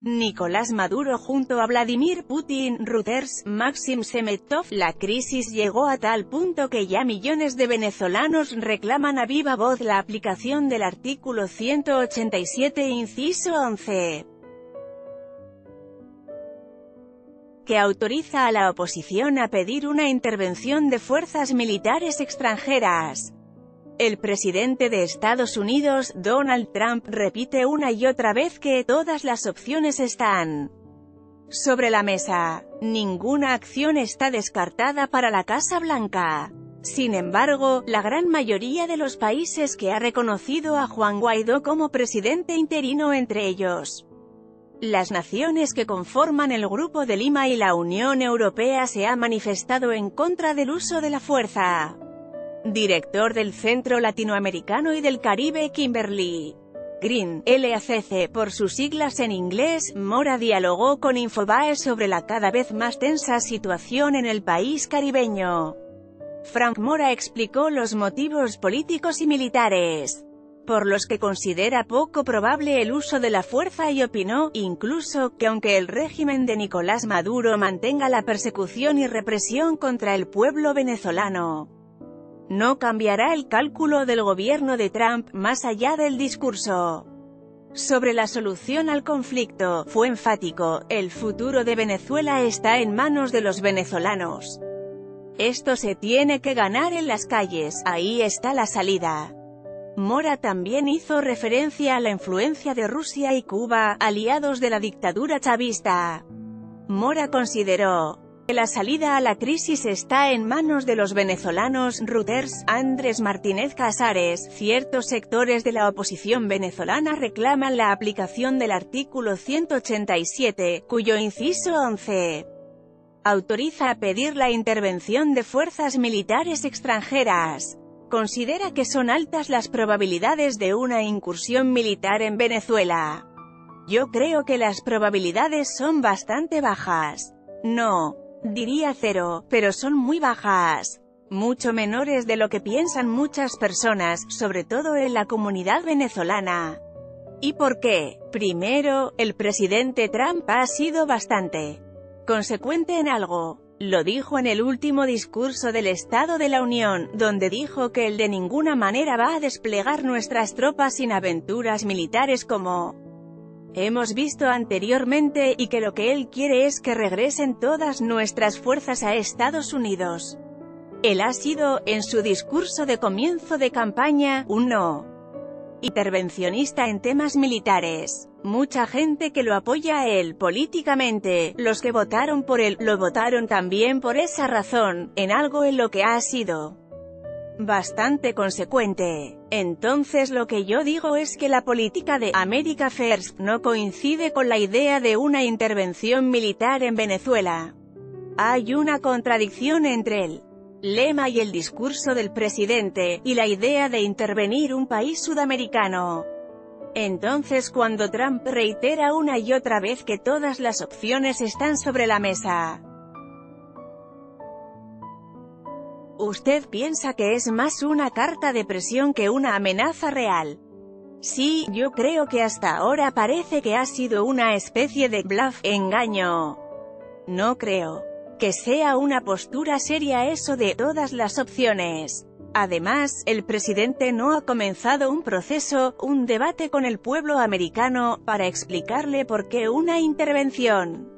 Nicolás Maduro junto a Vladimir Putin, Reuters, Maxim Semetov. La crisis llegó a tal punto que ya millones de venezolanos reclaman a viva voz la aplicación del artículo 187 inciso 11. Que autoriza a la oposición a pedir una intervención de fuerzas militares extranjeras. El presidente de Estados Unidos, Donald Trump, repite una y otra vez que todas las opciones están sobre la mesa. Ninguna acción está descartada para la Casa Blanca. Sin embargo, la gran mayoría de los países que ha reconocido a Juan Guaidó como presidente interino, entre ellos las naciones que conforman el Grupo de Lima y la Unión Europea, se ha manifestado en contra del uso de la fuerza. Director del Centro Latinoamericano y del Caribe Kimberly Green, LACC por sus siglas en inglés, Mora dialogó con Infobae sobre la cada vez más tensa situación en el país caribeño. Frank Mora explicó los motivos políticos y militares por los que considera poco probable el uso de la fuerza y opinó, incluso, que aunque el régimen de Nicolás Maduro mantenga la persecución y represión contra el pueblo venezolano, no cambiará el cálculo del gobierno de Trump, más allá del discurso sobre la solución al conflicto. Fue enfático: el futuro de Venezuela está en manos de los venezolanos. Esto se tiene que ganar en las calles, ahí está la salida. Mora también hizo referencia a la influencia de Rusia y Cuba, aliados de la dictadura chavista. Mora consideró que la salida a la crisis está en manos de los venezolanos. Reuters, Andrés Martínez Casares. Ciertos sectores de la oposición venezolana reclaman la aplicación del artículo 187, cuyo inciso 11 autoriza a pedir la intervención de fuerzas militares extranjeras. Considera que son altas las probabilidades de una incursión militar en Venezuela. Yo creo que las probabilidades son bastante bajas. No diría cero, pero son muy bajas. Mucho menores de lo que piensan muchas personas, sobre todo en la comunidad venezolana. ¿Y por qué? Primero, el presidente Trump ha sido bastante consecuente en algo. Lo dijo en el último discurso del Estado de la Unión, donde dijo que él de ninguna manera va a desplegar nuestras tropas sin aventuras militares como hemos visto anteriormente, y que lo que él quiere es que regresen todas nuestras fuerzas a Estados Unidos. Él ha sido, en su discurso de comienzo de campaña, un no intervencionista en temas militares. Mucha gente que lo apoya a él políticamente, los que votaron por él, lo votaron también por esa razón, en algo en lo que ha sido bastante consecuente. Entonces lo que yo digo es que la política de America First no coincide con la idea de una intervención militar en Venezuela. Hay una contradicción entre el lema y el discurso del presidente, y la idea de intervenir un país sudamericano. Entonces cuando Trump reitera una y otra vez que todas las opciones están sobre la mesa, ¿usted piensa que es más una carta de presión que una amenaza real? Sí, yo creo que hasta ahora parece que ha sido una especie de bluff, engaño. No creo que sea una postura seria eso de todas las opciones. Además, el presidente no ha comenzado un proceso, un debate con el pueblo americano, para explicarle por qué una intervención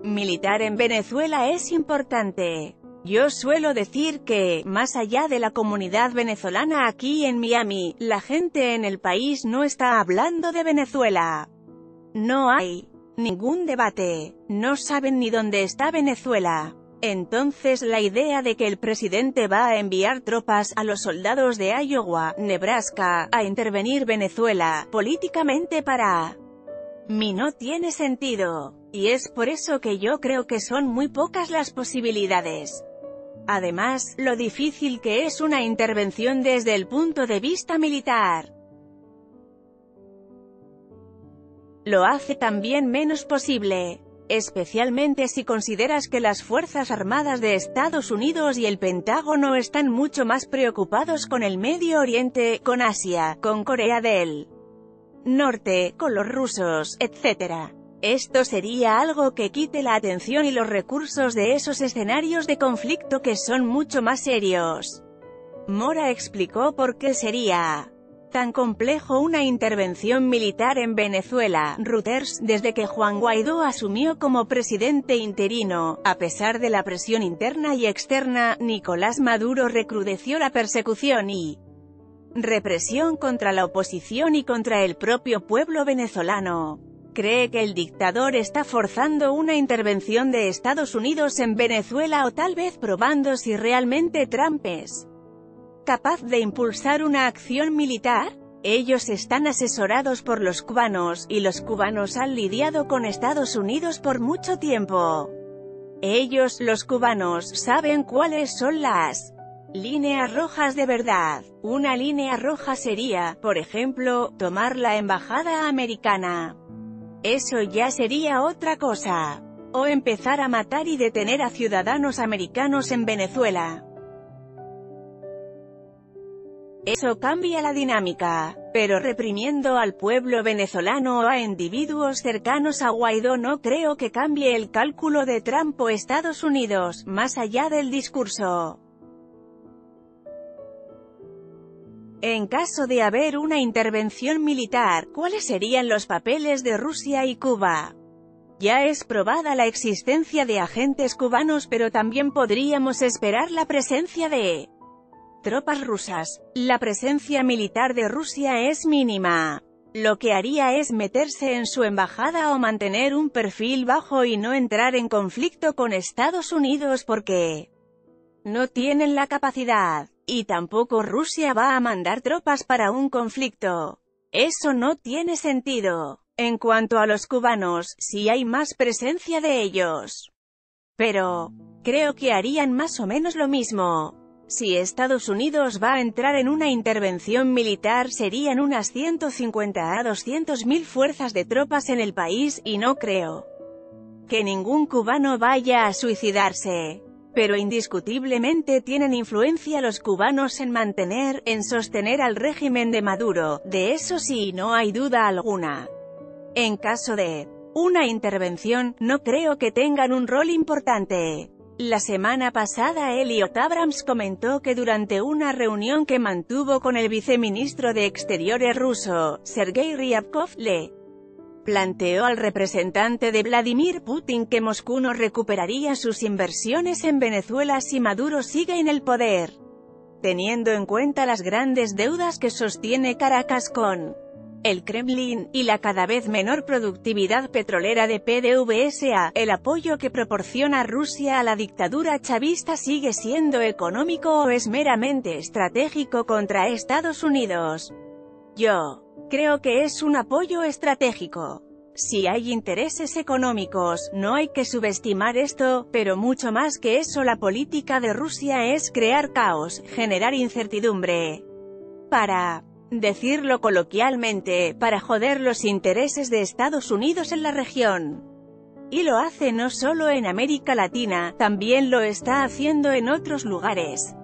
militar en Venezuela es importante. Yo suelo decir que, más allá de la comunidad venezolana aquí en Miami, la gente en el país no está hablando de Venezuela. No hay ningún debate. No saben ni dónde está Venezuela. Entonces la idea de que el presidente va a enviar tropas a los soldados de Iowa, Nebraska, a intervenir Venezuela, políticamente para mí no tiene sentido. Y es por eso que yo creo que son muy pocas las posibilidades. Además, lo difícil que es una intervención desde el punto de vista militar lo hace también menos posible. Especialmente si consideras que las Fuerzas Armadas de Estados Unidos y el Pentágono están mucho más preocupados con el Medio Oriente, con Asia, con Corea del Norte, con los rusos, etc. Esto sería algo que quite la atención y los recursos de esos escenarios de conflicto que son mucho más serios. Mora explicó por qué sería tan complejo una intervención militar en Venezuela. Reuters, desde que Juan Guaidó asumió como presidente interino, a pesar de la presión interna y externa, Nicolás Maduro recrudeció la persecución y represión contra la oposición y contra el propio pueblo venezolano. Cree que el dictador está forzando una intervención de Estados Unidos en Venezuela o tal vez probando si realmente Trump es capaz de impulsar una acción militar. Ellos están asesorados por los cubanos, y los cubanos han lidiado con Estados Unidos por mucho tiempo. Ellos, los cubanos, saben cuáles son las líneas rojas de verdad. Una línea roja sería, por ejemplo, tomar la embajada americana. Eso ya sería otra cosa. O empezar a matar y detener a ciudadanos americanos en Venezuela. Eso cambia la dinámica, pero reprimiendo al pueblo venezolano o a individuos cercanos a Guaidó no creo que cambie el cálculo de Trump o Estados Unidos, más allá del discurso. En caso de haber una intervención militar, ¿cuáles serían los papeles de Rusia y Cuba? Ya es probada la existencia de agentes cubanos, pero también podríamos esperar la presencia de tropas rusas. La presencia militar de Rusia es mínima. Lo que haría es meterse en su embajada o mantener un perfil bajo y no entrar en conflicto con Estados Unidos porque no tienen la capacidad. Y tampoco Rusia va a mandar tropas para un conflicto. Eso no tiene sentido. En cuanto a los cubanos, sí hay más presencia de ellos. Pero creo que harían más o menos lo mismo. Si Estados Unidos va a entrar en una intervención militar serían unas 150 a 200.000 fuerzas de tropas en el país, y no creo que ningún cubano vaya a suicidarse. Pero indiscutiblemente tienen influencia los cubanos en sostener al régimen de Maduro, de eso sí no hay duda alguna. En caso de una intervención, no creo que tengan un rol importante. La semana pasada Elliot Abrams comentó que durante una reunión que mantuvo con el viceministro de Exteriores ruso, Sergei Ryabkov, le planteó al representante de Vladimir Putin que Moscú no recuperaría sus inversiones en Venezuela si Maduro sigue en el poder, teniendo en cuenta las grandes deudas que sostiene Caracas con el Kremlin, y la cada vez menor productividad petrolera de PDVSA, el apoyo que proporciona Rusia a la dictadura chavista sigue siendo económico o es meramente estratégico contra Estados Unidos. Yo creo que es un apoyo estratégico. Si hay intereses económicos, no hay que subestimar esto, pero mucho más que eso la política de Rusia es crear caos, generar incertidumbre. Para decirlo coloquialmente, para joder los intereses de Estados Unidos en la región. Y lo hace no solo en América Latina, también lo está haciendo en otros lugares.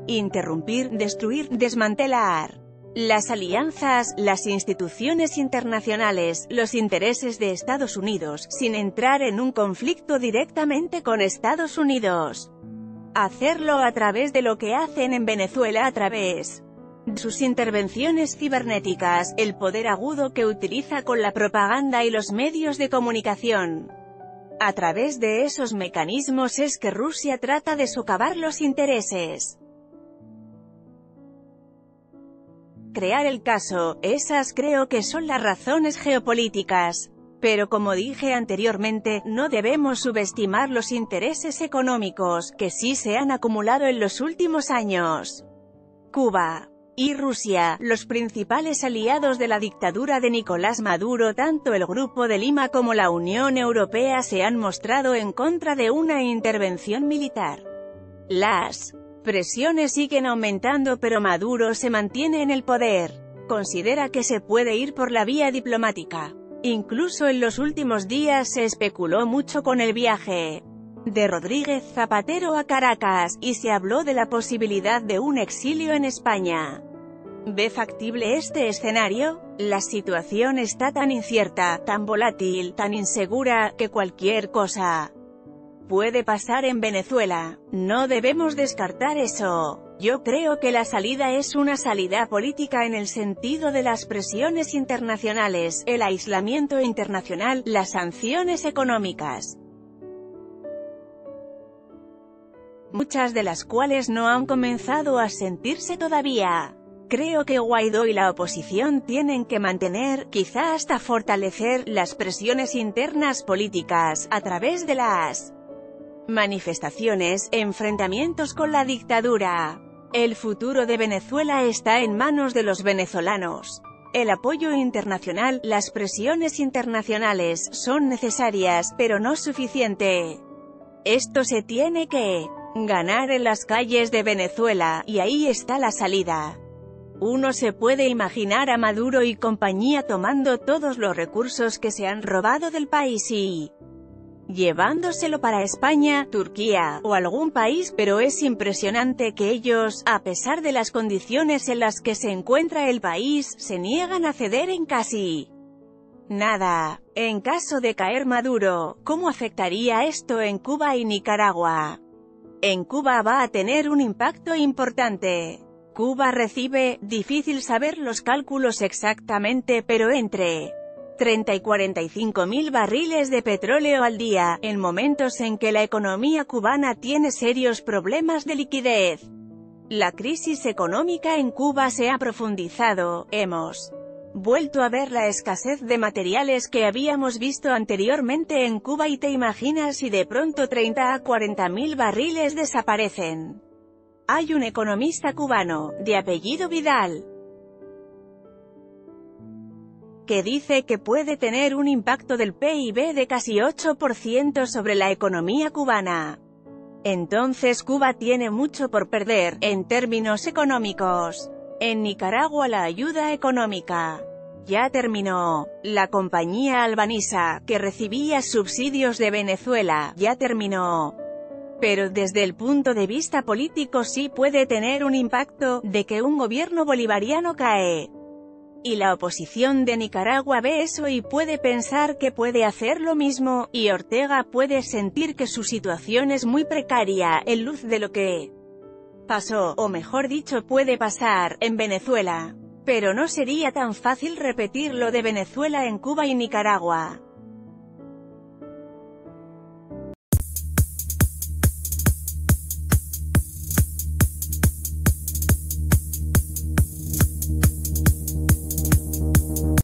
Interrumpir, destruir, desmantelar las alianzas, las instituciones internacionales, los intereses de Estados Unidos, sin entrar en un conflicto directamente con Estados Unidos. Hacerlo a través de lo que hacen en Venezuela a través de sus intervenciones cibernéticas, el poder agudo que utiliza con la propaganda y los medios de comunicación. A través de esos mecanismos es que Rusia trata de socavar los intereses. Crear el caso, esas creo que son las razones geopolíticas. Pero como dije anteriormente, no debemos subestimar los intereses económicos, que sí se han acumulado en los últimos años. Cuba y Rusia, los principales aliados de la dictadura de Nicolás Maduro, tanto el Grupo de Lima como la Unión Europea se han mostrado en contra de una intervención militar. Las presiones siguen aumentando pero Maduro se mantiene en el poder. Considera que se puede ir por la vía diplomática. Incluso en los últimos días se especuló mucho con el viaje de Rodríguez Zapatero a Caracas, y se habló de la posibilidad de un exilio en España. ¿Ve factible este escenario? La situación está tan incierta, tan volátil, tan insegura, que cualquier cosa puede pasar en Venezuela. No debemos descartar eso. Yo creo que la salida es una salida política en el sentido de las presiones internacionales, el aislamiento internacional, las sanciones económicas, muchas de las cuales no han comenzado a sentirse todavía. Creo que Guaidó y la oposición tienen que mantener, quizá hasta fortalecer, las presiones internas políticas, a través de las manifestaciones, enfrentamientos con la dictadura. El futuro de Venezuela está en manos de los venezolanos. El apoyo internacional, las presiones internacionales, son necesarias, pero no suficiente. Esto se tiene que ganar en las calles de Venezuela, y ahí está la salida. Uno se puede imaginar a Maduro y compañía tomando todos los recursos que se han robado del país y llevándoselo para España, Turquía, o algún país, pero es impresionante que ellos, a pesar de las condiciones en las que se encuentra el país, se niegan a ceder en casi nada. En caso de caer Maduro, ¿cómo afectaría esto en Cuba y Nicaragua? En Cuba va a tener un impacto importante. Cuba recibe, difícil saber los cálculos exactamente, pero entre 30 y 45 mil barriles de petróleo al día, en momentos en que la economía cubana tiene serios problemas de liquidez. La crisis económica en Cuba se ha profundizado, hemos vuelto a ver la escasez de materiales que habíamos visto anteriormente en Cuba y te imaginas si de pronto 30 a 40 mil barriles desaparecen. Hay un economista cubano, de apellido Vidal, que dice que puede tener un impacto del PIB de casi 8% sobre la economía cubana. Entonces Cuba tiene mucho por perder, en términos económicos. En Nicaragua la ayuda económica ya terminó. La compañía Albanisa, que recibía subsidios de Venezuela, ya terminó. Pero desde el punto de vista político sí puede tener un impacto, de que un gobierno bolivariano cae. Y la oposición de Nicaragua ve eso y puede pensar que puede hacer lo mismo, y Ortega puede sentir que su situación es muy precaria, en luz de lo que pasó, o mejor dicho puede pasar, en Venezuela. Pero no sería tan fácil repetir lo de Venezuela en Cuba y Nicaragua.